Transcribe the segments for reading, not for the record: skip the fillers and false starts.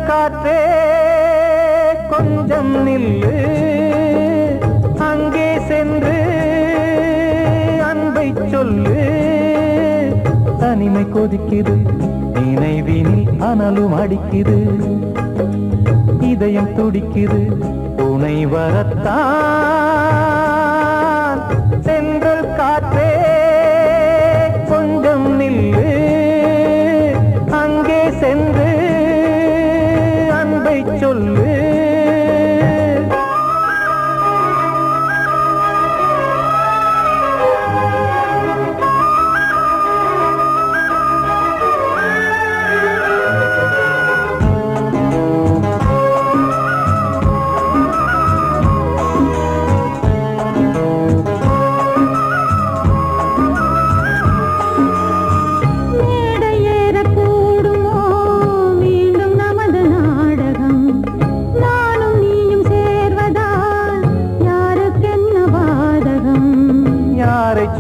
காற்றே கொஞ்சம் நில்லு, அங்கே சென்று அன்பை சொல்லு. தனிமை கொதிக்குது, நினைவினில் அனலும் அடிக்குது, இதயம் துடிக்குது, துணை வரத்தான். சென்றல் காற்றே கொஞ்சம் நில்லு, அங்கே சென்று சொல்லு.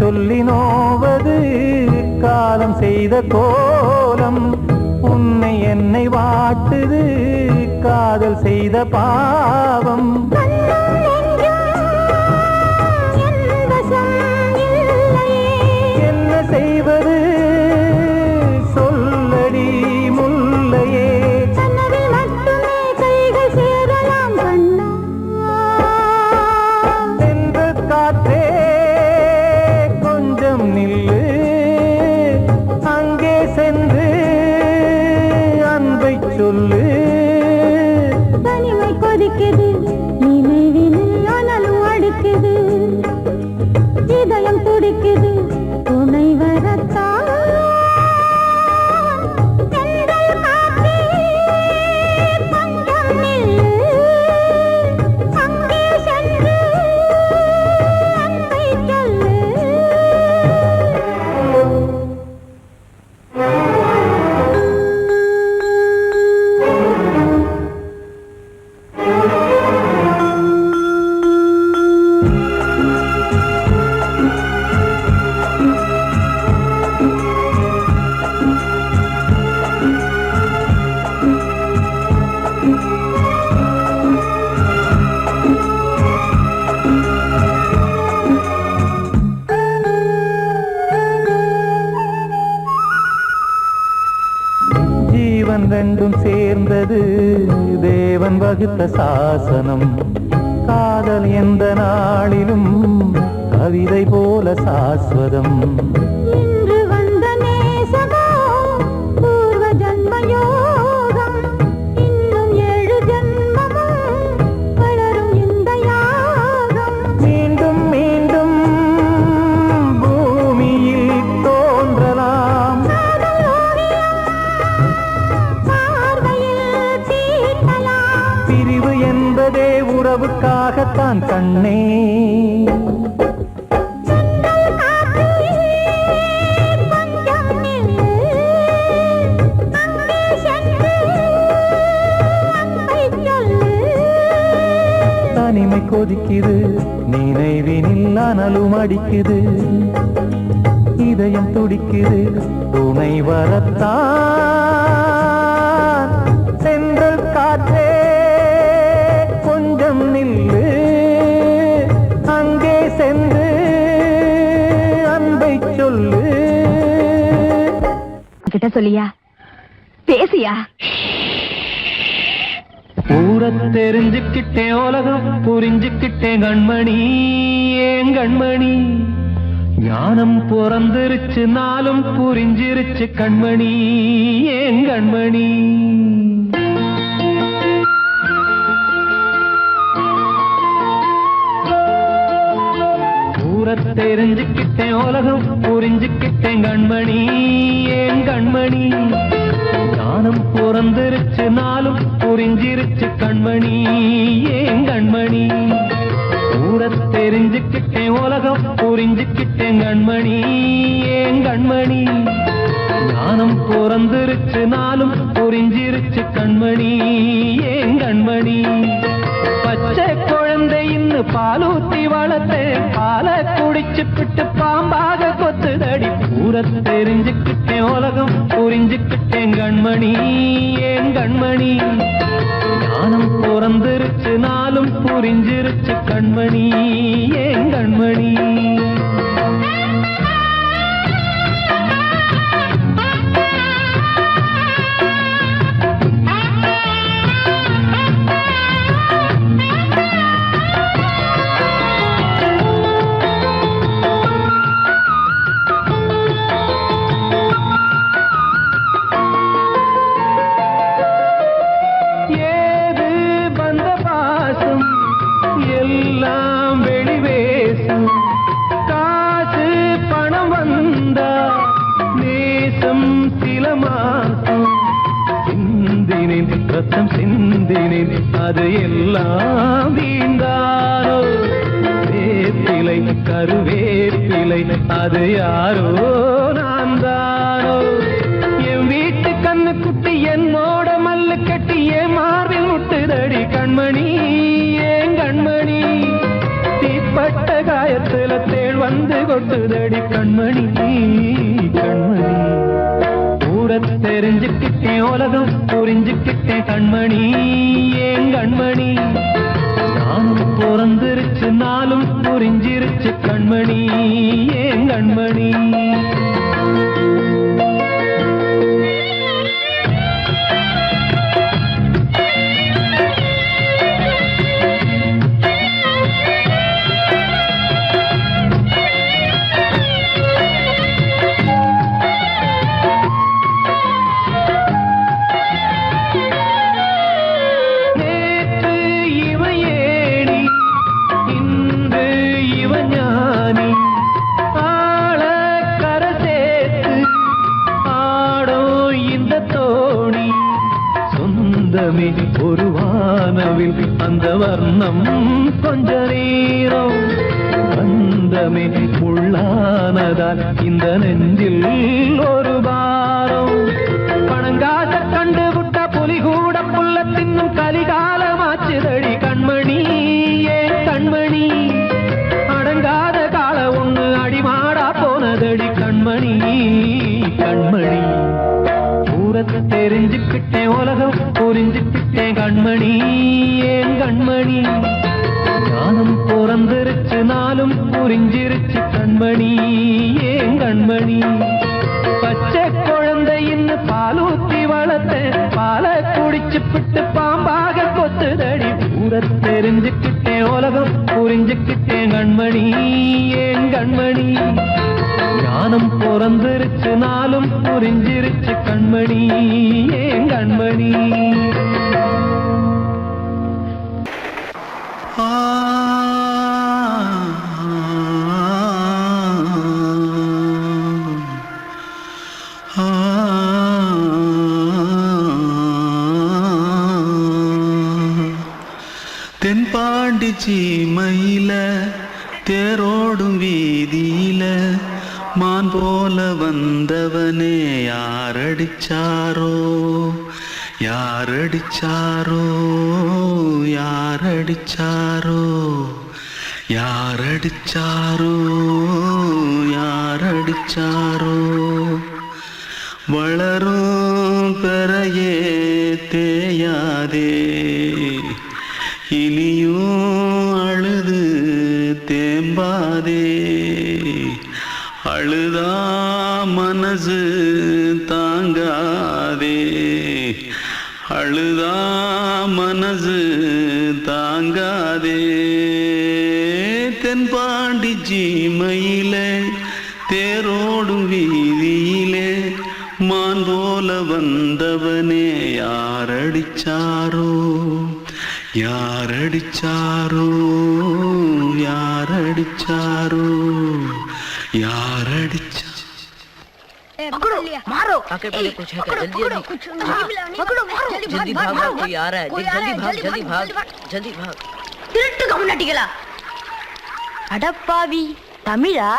சொல்லி நோவது காலம் செய்த கோலம், உன்னை என்னை வாட்டுது காதல் செய்த பாவம். என்ன செய்வது சொல்லடி முல்லையே, சென்று காற்றே நில்லு, அங்கே சென்று அன்பை சொல்லு. தனிமை கொதிக்குது, நினைவினில் அனலும் அடிக்குது, இதயம் துடிக்குது, துணை வரத்தான். ரெண்டும் சேர்ந்தது தேவன் வகுத்த சாசனம். காதல் எந்த நாளிலும் கவிதை போல சாஸ்வதம். இன்று வந்த நேசமோ பூர்வ ஜன்மயோகம், இன்னும் 7 ஜன்மமும் வளரும் இந்த யாகம். மீண்டும் மீண்டும் பூமியில் தோன்றலாம், பிரிவு என்பதே உறவுக்காகத்தான் கண்ணே. தனிமை கொதிக்குது, நினைவினில் அனலும் அடிக்குது, இதயம் துடிக்குது, துணை வரத்தான். சென்றல் காற்றே கொஞ்சம் நில்லு, அங்கே சென்று அன்பை சொல்லு. கிட்ட சொல்லியா, பேசியா? ஊரத் தெரிஞ்சுக்கிட்டேன், உலகம் புரிஞ்சுக்கிட்டேன் கண்மணி, ஏன் கண்மணி. ஞானம் பிறந்திருச்சு, நாளும் புரிஞ்சிருச்சு கண்மணி, ஏன் கண்மணி. தெரிஞ்சுக்கிட்டேன் உலகம் புரிஞ்சுக்கிட்டேன் கண்மணி ஏன் கண்மணி ஞானம் பிறந்திருச்சு நாளும் புரிஞ்சிருச்சு கண்மணி ஏன் கண்மணி ஊர தெரிஞ்சுக்கிட்டேன் உலகம் புரிஞ்சுக்கிட்டேன் கண்மணி ஏன் கண்மணி ஞானம் பிறந்திருச்சு நாளும் புரிஞ்சிருச்சு கண்மணி ஏன் கண்மணி பச்சை குழந்தை இன்னும் பாலூத்தி வளர்த்து பாலை குடிச்சு பிட்டு பாம்பாக கொத்துதடி ஊர தெரிஞ்சுக்கிட்டேன் உலகம் புரிஞ்சுக்கிட்டேன் கண்மணி ஏன் கண்மணி ஞானம் பிறந்திருச்சு நாளும் புரிஞ்சிருச்சு கண்மணி ஏன் கண்மணி எல்லாம் வெளிவேசம் காசு பணம் வந்தா நேசம் சில மாசம் சிந்தினேன் ரத்தம் சிந்தினேன் அது எல்லாம் வீண்டாரோ வேப்பிலை கருவேப்பிலை அது யாரோ நான் தானோ என் வீட்டு கண்ணு குட்டி என்னோட மல்லு கட்டி என் மார்பில் முட்டுதடி கண்மணி கண்மணி தீப்பட்ட காயத்துல தேள் வந்து கொட்டுதடி கண்மணி கண்மணி ஊர தெரிஞ்சுக்கிட்டேன் உலகம் புரிஞ்சுக்கிட்டேன் கண்மணி ஏன் கண்மணி நானும் பிறந்திருச்சு நாளும் புரிஞ்சிருச்சு கண்மணி ஏன் கண்மணி ஒரு வானவில் அந்த வர்ணம் கொஞ்ச நேரம் பந்தமே உள்ளானதால் இந்த நெஞ்சில் ஒரு பாரம் பணங்காச கண்டு விட்ட புலி கூட புல்ல தின்னும் கலிகாலமாச்சுதடி கண்மணி ஏன் கண்மணி அடங்காத கால ஒண்ணு அடிமாடா போனதடி கண்மணி கண்மணி தெரிஞ்சுக்கிட்டேன் உலகம் புரிஞ்சுக்கிட்டேன் கண்மணி ஏன் கண்மணி ஞானம் பிறந்திருச்சு நாளும் புரிஞ்சிருச்சு கண்மணி ஏன் கண்மணி பச்சை குழந்தை இன்னும் பாலூத்தி வளர்த்து பாலை குடிச்சு பிட்டு பாம்பாக கொத்துதடி ஊர தெரிஞ்சுக்கிட்டேன் உலகம் புரிஞ்சுக்கிட்டேன் கண்மணி ஏன் கண்மணி ஞானம் பிறந்திருச்சு நாளும் புரிஞ்சிருச்சு கண்மணி ஏன் கண்மணி தென்பாண்டி சீமையில தேரோடும் வீதியில மான் போல வந்தவனே யாரடிச்சாரோ யாரடிச்சாரோ யாரடிச்சாரோ யாரடிச்சாரோ யாரடிச்சாரோ வளரும் பெறையே தேயாதே இனியும் அழுது தேம்பாதே அழுதா மனசு தாங்காதே அழுதா மனசு தாங்காதே தென்பாண்டி சீமையிலே தேரோடும் வீதியிலே மான் போல வந்தவனே யாரடிச்சாரோ யாரடிச்சாரோ யாரடிச்சாரோ யாரடிச்சா पकड़ो मारो आके पहले कुछ है क्या जल्दी जल्दी पकड़ो मारो जल्दी भाग भाग कोई आ रहा है जल्दी भाग जल्दी भाग திருட்டு கம்யூனிட்டிகளா அடப்பாவி தமிழா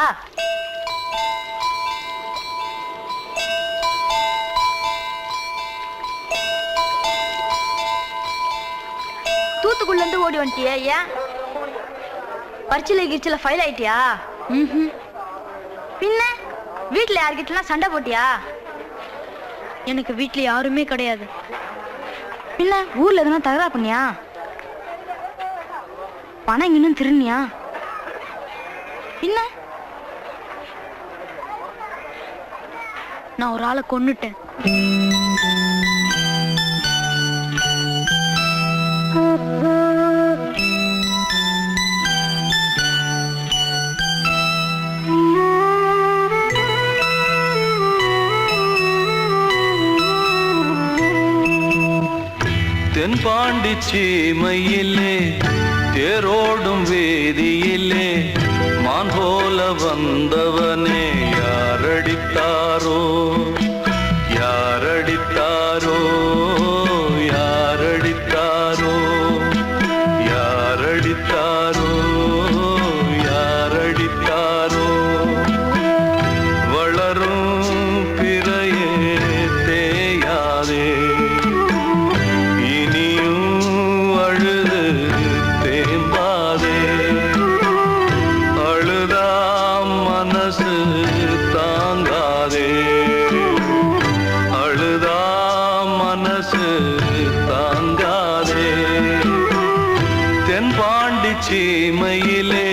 தூத்துக்குள்ள இருந்து ஓடி வந்துட்டியா ஏன் பரிச்சையில கிரிச்சல ஃபைல் ஆயிட்டியா பின்ன வீட்ல யார்கிட்டலாம் சண்டை போட்டியா எனக்கு வீட்ல யாருமே கிடையாது பின்ன ஊர்ல எதுனா தகராறு பண்ணியா பணம் இன்னும் திருநியா பின்ன நான் ஒரு ஆளை கொன்னுட்டேன் தென்பாண்டி சீமையிலே தேரோடும் வேதியிலே மான் போல வந்தவனே யாரடித்தாரோ யாரடித்தாரோ யாரடித்தாரோ யாரடித்தாரோ யாரடித்தாரோ வளரும் பிறையே தேயாதே சீமையிலே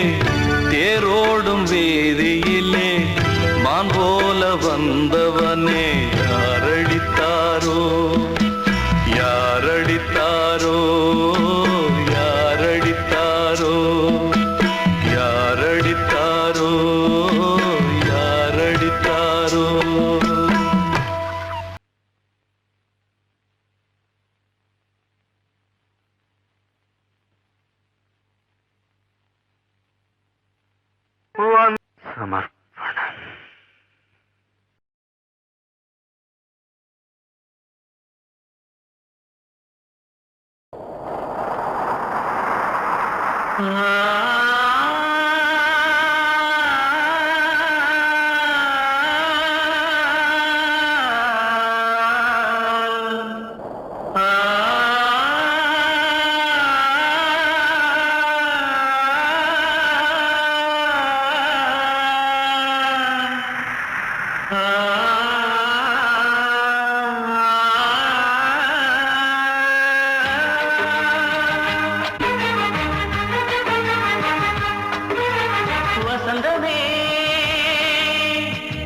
தேரோடும் வேதியிலே மான் போல வந்தவனே யாரடித்தாரோ யாரடித்தாரோ யாரடித்தாரோ யாரடித்தாரோ யாரடித்தாரோ சமர்ப்பணம்.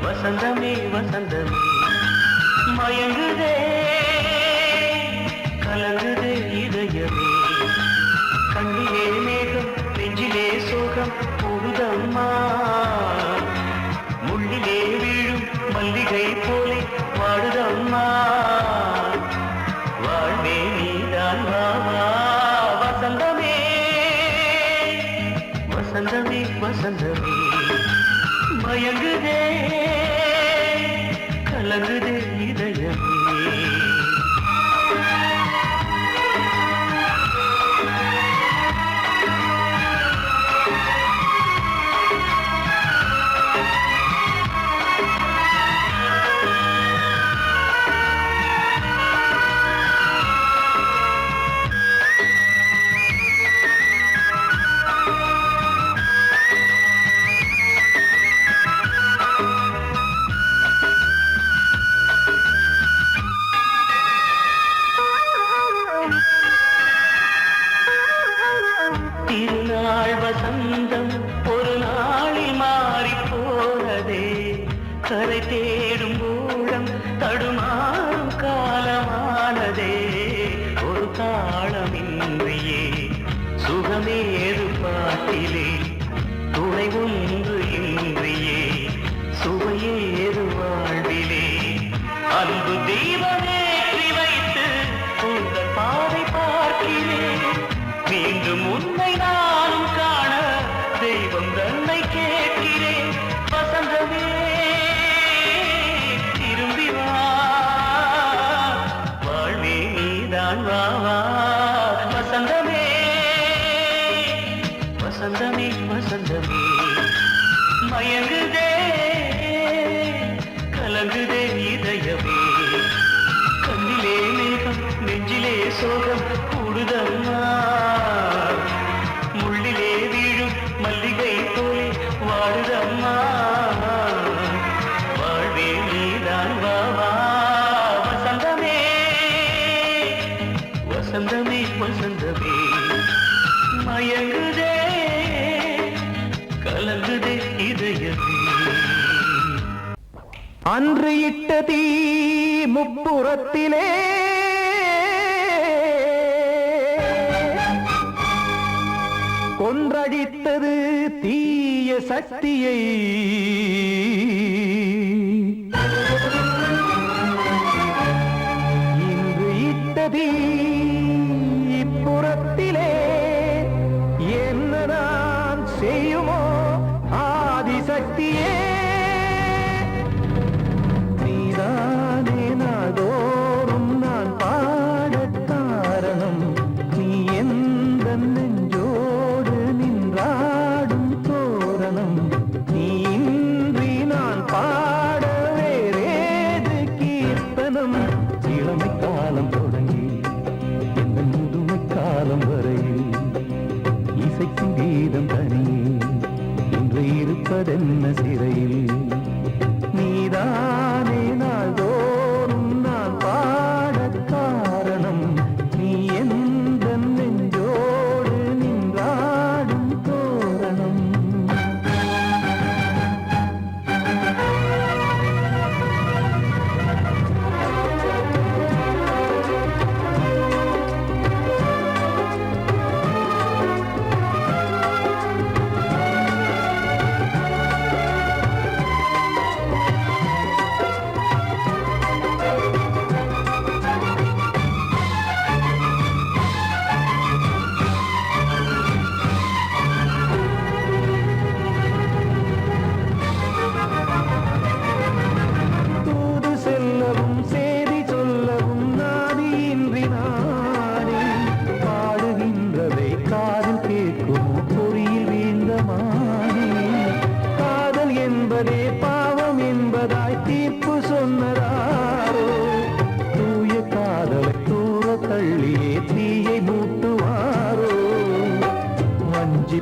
வசந்தமே வசந்தமே மயங்குதே கலங்குதே இதயமே கண்ணிலே மேகம் நெஞ்சிலே சோகம் போகுதம்மா முள்ளிலே வீழும் மல்லிகை போலே வாடுதம்மா வாழ்வே நீதான் வாவா வசந்தமே வசந்தமே வசந்தமே மயங்குதே கலங்குதே இதயமே திருநாள் வசந்தம் ஒரு நாளில் மாறி போனதே கரை தேடும் ஊழம் தடுமாறும் காலமானதே ஒரு தாளமின்றியே சுகமேது பாட்டிலே துணை ஒன்று இன்றியே சுவையேது வாழ்விலே அன்பு தீபமேற்றி வைத்து உங்கள் பாதை பார்க்கிறேன் மீண்டும் உன்னை நானும் காண தெய்வம் தன்னை கேட்கிறேன். வசந்தமே திரும்பி வா, வாழ்வே நீதான் வா வா. வசந்தமே வசந்தமே வசந்தமே மயங்குதே கலங்குதே இதயமே. கண்ணிலே மேகம் நெஞ்சிலே சோகம் கூடுதம்மா. முள்ளிலே வீழும் மல்லிகை போலே வாடுதம்மா. வாழ்வே நீதான் வா வா. வசந்தமே வசந்தமே வசந்தமே மயங்குதே கலங்குதே இதயமே. அன்று இட்ட தீ முப்புறத்திலே கொன்றடித்தது தீய சக்தியை. இன்று இட்ட தீ இப்புறத்திலே என்னதான் செய்யுமோ ஆதிசக்தியே. நீதானே நாள்தோறும் நான் பாடக் காரணம். நீ எந்த நெஞ்சோடு நின்றாடும் தோரணம். நீ இன்றி நான் பாட வேறேது கீர்த்தனம். இளமை காலம் தொடங்கி எந்த முதுமை காலம் வரையில் இசைக்கும் கீதம் தனியே இன்று இருப்பதென்ன சிறையில். நீதானே நாள்தோறும் நான் பாடக் காரணம். நீ எந்த நெஞ்சோடு நின்றாடும் தோரணம்.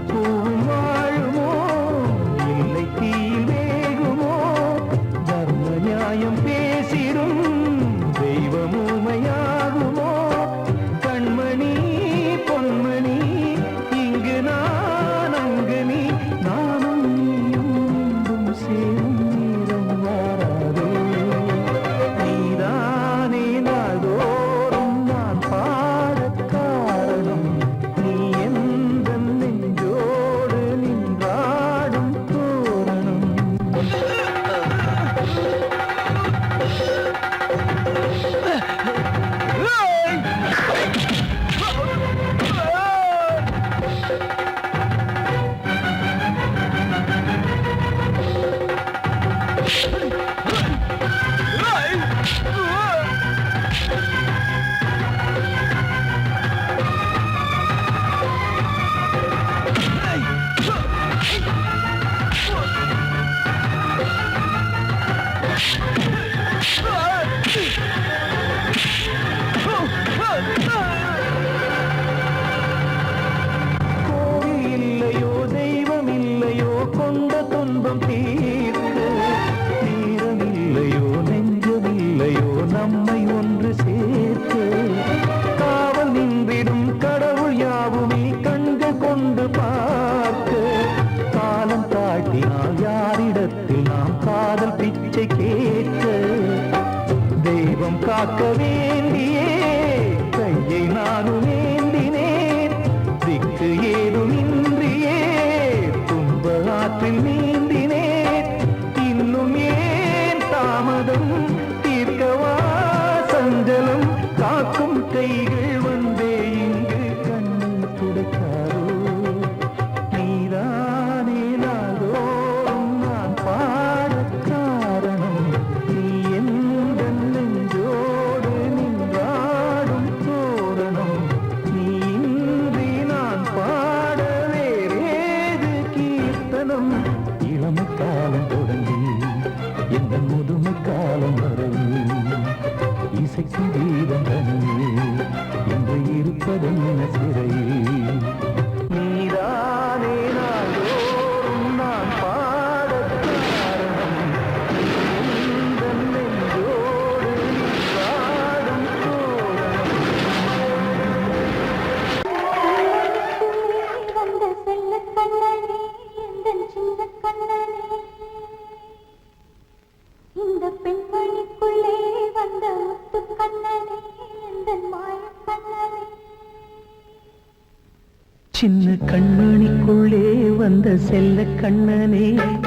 பூவும் வாழுமோ இல்லை தீயில் வேகுமோ. தர்ம நியாயம் பேசிடும் தெய்வம் ஊமையாகுமோ. கண்மணி பொன்மணி இங்கு நான் அங்கு நீ நானும் நீயும் சேரும் நேரம் வாராதே. நீதானே நாள்தோறும் நான் பாடக் காரணம். நீ எந்த நெஞ்சோடு நின்றாடும் தோரணம். கோவில் இல்லையோ தெய்வம் இல்லையோ கொண்ட துன்பம் தீர்க்க. நேரம் இல்லையோ நெஞ்சம் இல்லையோ நம்மை ஒன்று சேர்க்க. காவல் நின்றிடும் கடவுள் யாவுமே கண்கள் கொண்டு பார்க்க. காலம் தாட்டினால் யாரிடத்தில் நாம் காதல் பிச்சை கேட்க. தெய்வம் காக்க வேண்டியே கையை நானும் ஏந்தினேன். திக்கு ஏதும் இன்றியே துன்ப ஆற்றில் நீந்தினேன். இன்னும் ஏன் தாமதம் தீர்க்கவா சஞ்சலம். காக்கும் கைகள் வந்தே இங்கு கண்ணை துடைக்க இருப்பதென்ன சிறையில் நீதானே நாள்தோறும் நான் பாடக் காரணம் உந்தன் நெஞ்சோடு நீ பாடும் தோரணம் வந்த செல்ல கண்ணனே எந்தன் சின்ன கண்ணனே இந்த பெண்மணிக்குள்ளே வந்த முத்து கண்ணனே எந்தன் மாய கண்ணனே சின்ன கண்மணிக்குள்ளே வந்த செல்ல கண்ணனே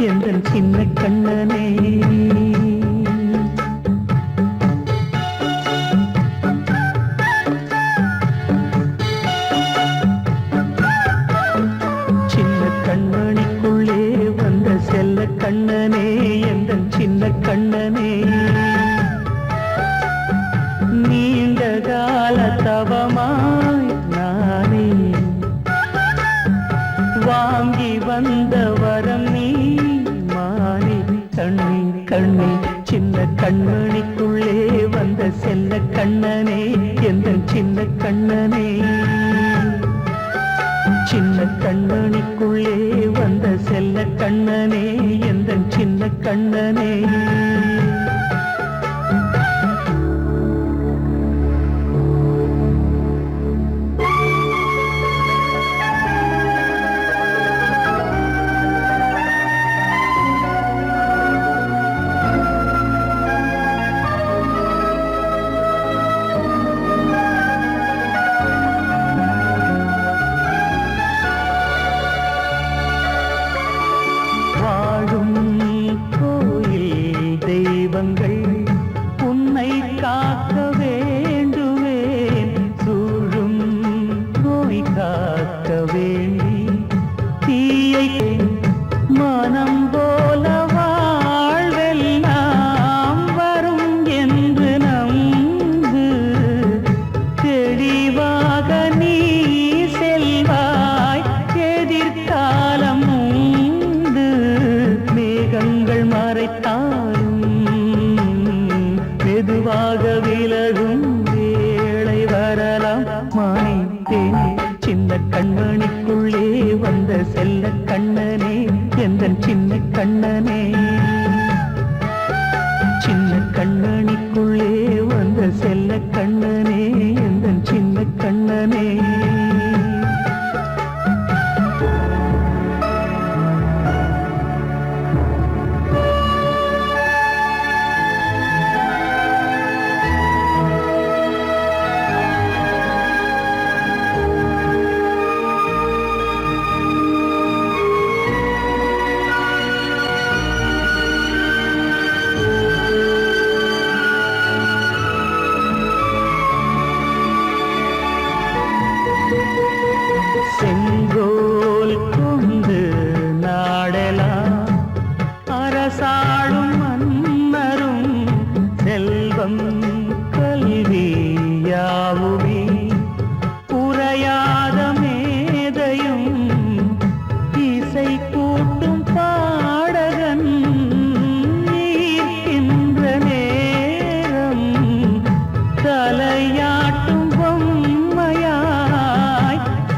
எந்தன் சின்ன கண்ணனே சின்ன கண்மணிக்குள்ளே வந்த செல்ல கண்ணனே எந்தன் சின்ன கண்ணனே நீண்ட கால தவமாய் நானே வாங்கி வந்த வரம் நீ மாறி கண்ணி கண்ணி சின்ன கண்மணிக்குள்ளே வந்த செல்ல கண்ணனே எந்தன் சின்ன கண்ணனே சின்ன கண்மணிக்குள்ளே வந்த செல்ல கண்ணனே எந்தன் சின்ன கண்ணனே வாழும் கோயில் தெய்வங்கள் உன்னை காக்க வேண்டுவேன் சூழும் நோய் காக்க வேண்டி தீயை மனம் போல வாழ்வெல்லாம் வரும் என்று நம்பு தெளிவாக நீ செல்வாய் எதிர்காலம் உண்டு மேகங்கள் மறைத்தாலும் மெதுவாக விலகும் வேளை வரலாம் மாய்த்தேனே சின்ன கண்மணிக்குள்ளே வந்த செல்ல கண்ணனே எந்தன் சின்ன கண்ணனே சின்ன கண்மணிக்குள்ளே வந்த செல்ல கண்ணனே எந்தன் சின்ன கண்ணனே செங்கோல் கொண்டு நாடலாம் அரசாளும் மன்னரும் செல்வம் கல்வி யாவுமே உரையாத மேதையும் இசை கூட்டும் பாடகன் ஈர்க்கின்ற நேரம் தலையாட்டும் பொம்மையாய்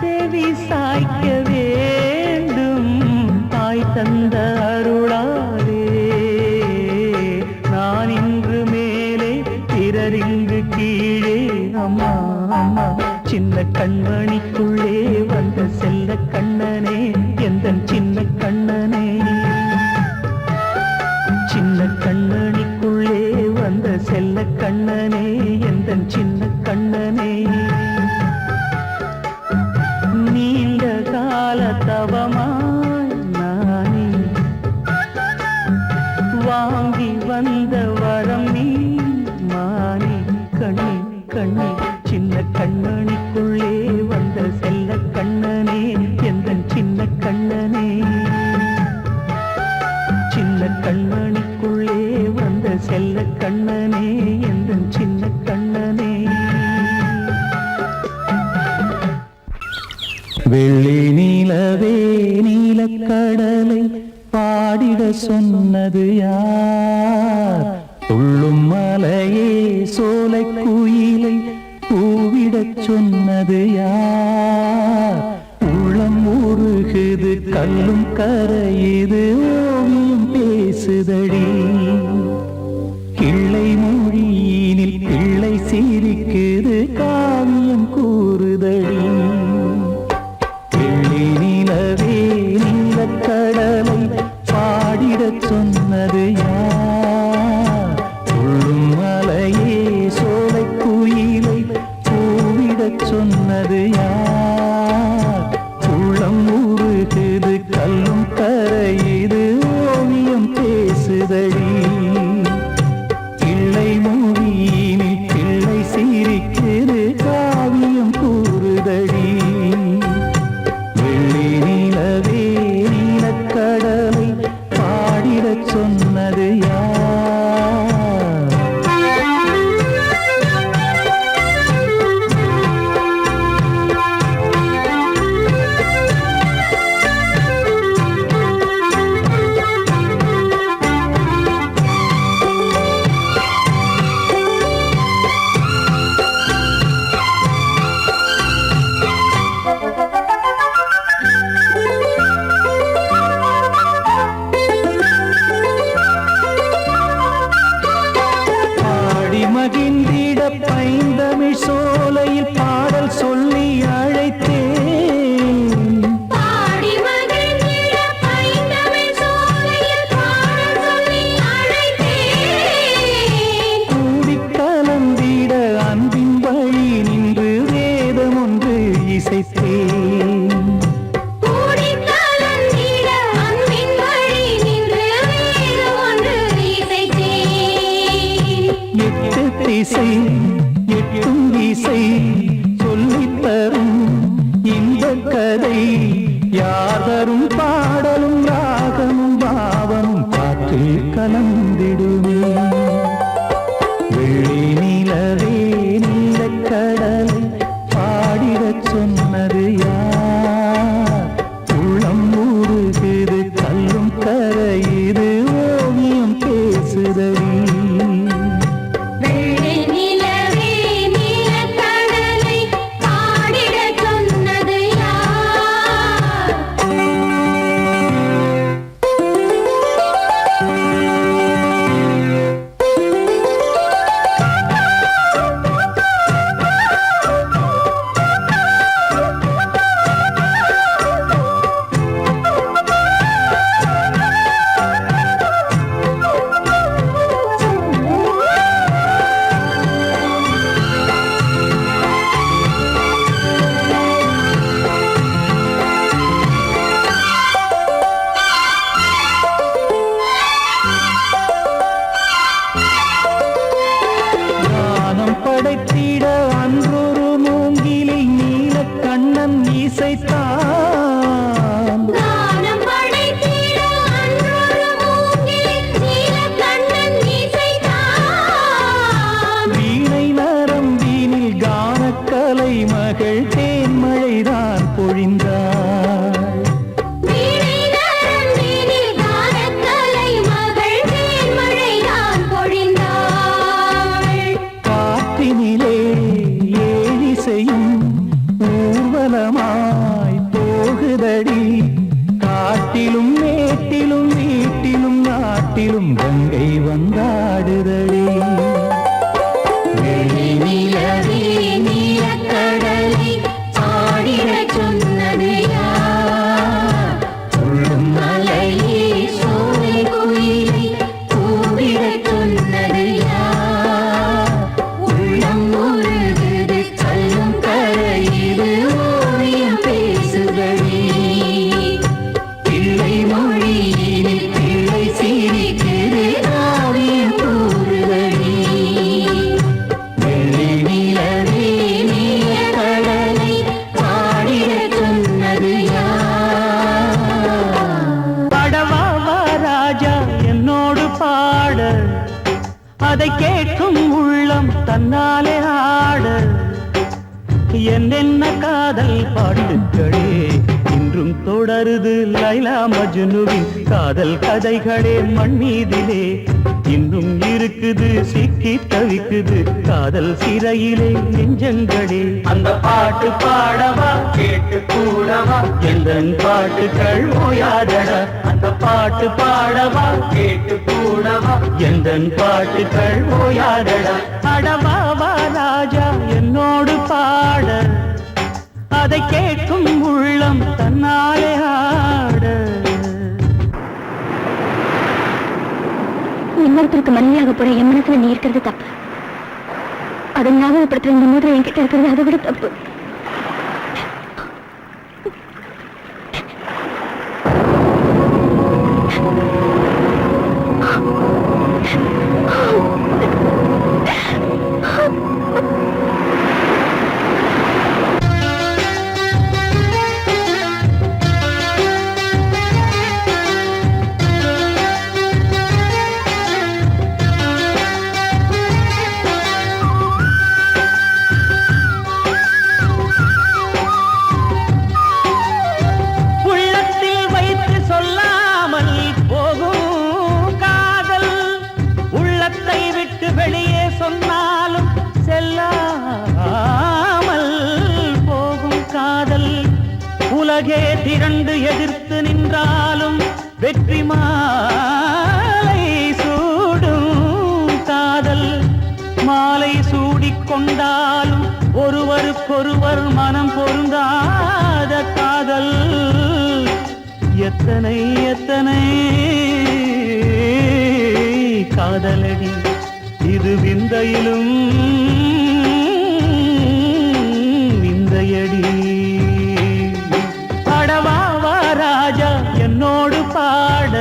செவி சாய்க்க வேண்டும் தாய் தந்த அருளாலே நான் இன்று மேலே பிறரிங்கு கீழே அம்மா அம்மா சின்ன கண்மணிக்குள்ளே வந்த செல்ல கண்ணனே எந்தன் சின்ன கண்ணனே சின்ன கண்மணிக்குள்ளே வந்த செல்ல கண்ணனே எந்தன் சின்ன கண்ணனே நீண்ட கால தவமாய் நானே வாங்கி வந்த வரம் நீ மாறி கண்ணி கண்ணி சின்ன கண்மணிக்குள்ளே வந்த செல்ல கண்ணனே எந்தன் சின்ன கண்ணனே சின்ன கண்மணிக்குள்ளே வந்த செல்ல கண்ணனே எந்தன் சின்ன கண்ணனே வெள்ளி நீலவே நீலக்கடலை பாடிட சொன்னது யார் துள்ளும் மலையே சோலை குயிலை கூவிடச் சொன்னது யார்? உள்ளம் உருகுது கல்லும் கரையுது ஓவியம் பேசுதடி. கிள்ளை மொழியினில் பிள்ளை சிரிக்குது காவியம் கூறுதடி. வெள்ளி நிலவே நீலக்கடலை பாடிடச் சொன்னது யார்? துள்ளும் மலையே சோலை குயிலை கூவிடச் சொன்னது யார்? உள்ளம் உருகுது கல்லும் கரையுது ஓவியம் பேசுதடி. பிள்ளை மொழியினில் பிள்ளை சிரிக்குது காவியம் கூறுதடி. வெள்ளி நிலவே நீலக்கடலை பாடிடச் சொன்னது யார்? மகிழ்ந்திட பைந்தமிழ் சோலையில் பாடல் சொல்லி அழைத்தேன். பாடி மகிழ்ந்திட பைந்தமிழ் சோலையில் பாடல் சொல்லி அழைத்தேன். கூடிக் கலந்திட அன்பின் வழி நின்று வேதம் ஒன்று இசைத்தேன். கூடிக் கலந்திட அன்பின் வழி நின்று வேதம் ஒன்று இசைத்தேன். எட்டு திசை எட்டும் இசை சொல்லித் தரும் இந்த கதை யாதரும் பாடலும் ராகமும் பாவமும் காற்றில் கலந்திடுமே. வெள்ளி நிலவே நீலக்கடலை பாடிடச் சொன்னது யார்? உள்ளம் ஊறுகிறது கல்லும் கரையுது ஓவியம் பேசுதடி. வெள்ளி நிலவே நீலக்கடலை பாடிடச் சொன்னது யார்? ஞானம் படைத்திட அன்றொரு மூங்கிலில் நீலக்கண்ணன் இசைத்தான். கானம் படைத்திட அன்றொரு மூங்கிலில் நீலக்கண்ணன் இசைத்தான். வீணை நரம்பினில் கானக்கலை மகள் தேன்மழைதான் பொழிந்தாள். வீணை நரம்பினில் கானக்கலை மகள் தேன்மழைதான் பொழிந்தாள். காற்றினிலே ஏழிசையும் ஊர்வலமாய் போகுதடி. காட்டிலும் மேட்டிலும் வீட்டிலும் நாட்டிலும் கங்கை வந்தாடுதடி. வெள்ளி நிலவே நீலக்கடலை பாடிடச் சொன்னது யார்? துள்ளும் மலையே சோலை குயிலை கூவிடச் சொன்னது யார்? உள்ளம் உருகுது கல்லும் கரையுது ஓவியம் பேசுதடி. பிள்ளை மொழியினில் பிள்ளை சிரிக்குது காவியம் கூறுதடி. வெள்ளி நிலவே நீலக்கடலை பாடிடச் சொன்னது யார்? படவாவா ராஜா என்னோடு பாட, அதை கேட்கும் உள்ளம் தன்னாலே ஆட. என்னென்ன காதல் பாட்டுக்களே இன்றும் தொடருது லைலா மஜ்னுவின் காதல் கதைகளே மண் மீதிலே. இன்னும் இருக்குது சிக்கி தவிக்குது காதல் சிறையிலே நெஞ்சங்களே அந்த பாட்டு பாடவா கேட்டு கூடவா எந்தன் பாட்டுகள் ஓயாதடா அந்த பாட்டு பாடவா கேட்டு கூடவா எந்தன் பாட்டுகள் ஓயாதடா அடவாவா ராஜா என்னோடு பாட அதை கேட்கும் உள்ளம் தன்னாலே ஆட இன்னொருத்தருக்கு மனைவியாக போற என் மனசுல நீ இருக்கிறது தப்பு அதை ஞாபகப்படுத்துற இந்த மோதிரம் என்கிட்ட இருக்கிறது அதை விட தப்பு உலகே திரண்டு எதிர்த்து நின்றாலும் வெற்றி மாலை சூடும் காதல் மாலை சூடிக்கொண்டாலும் ஒருவருக்கொருவர் மனம் பொருந்தாத காதல் எத்தனை எத்தனை காதலடி இது விந்தையிலும் விந்தையடி ராஜா என்னோடு பாட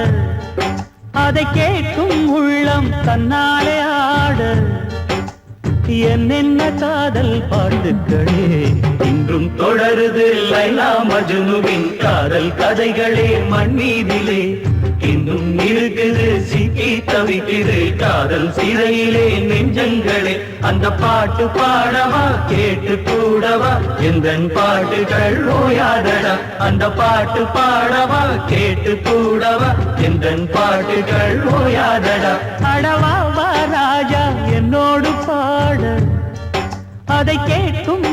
அதை கேட்கும் உள்ளம் தன்னாலே ஆட என்னென்ன காதல் பாட்டுக்களே இன்றும் தொடருது லைலா மஜ்னுவின் காதல் கதைகளே மண் மீதிலே இன்னும் இருக்குது சிக்கி தவிக்குது காதல் சிறையிலே நெஞ்சங்களே அந்த பாட்டு பாடவா கேட்டு கூடவா எந்தன் பாட்டுகள் ஓயாதடா அந்த பாட்டு பாடவா கேட்டு கூடவா எந்தன் பாட்டுகள் ஓயாதடா அடவாவா ராஜா என்னோடு பாட அதை கேட்கும்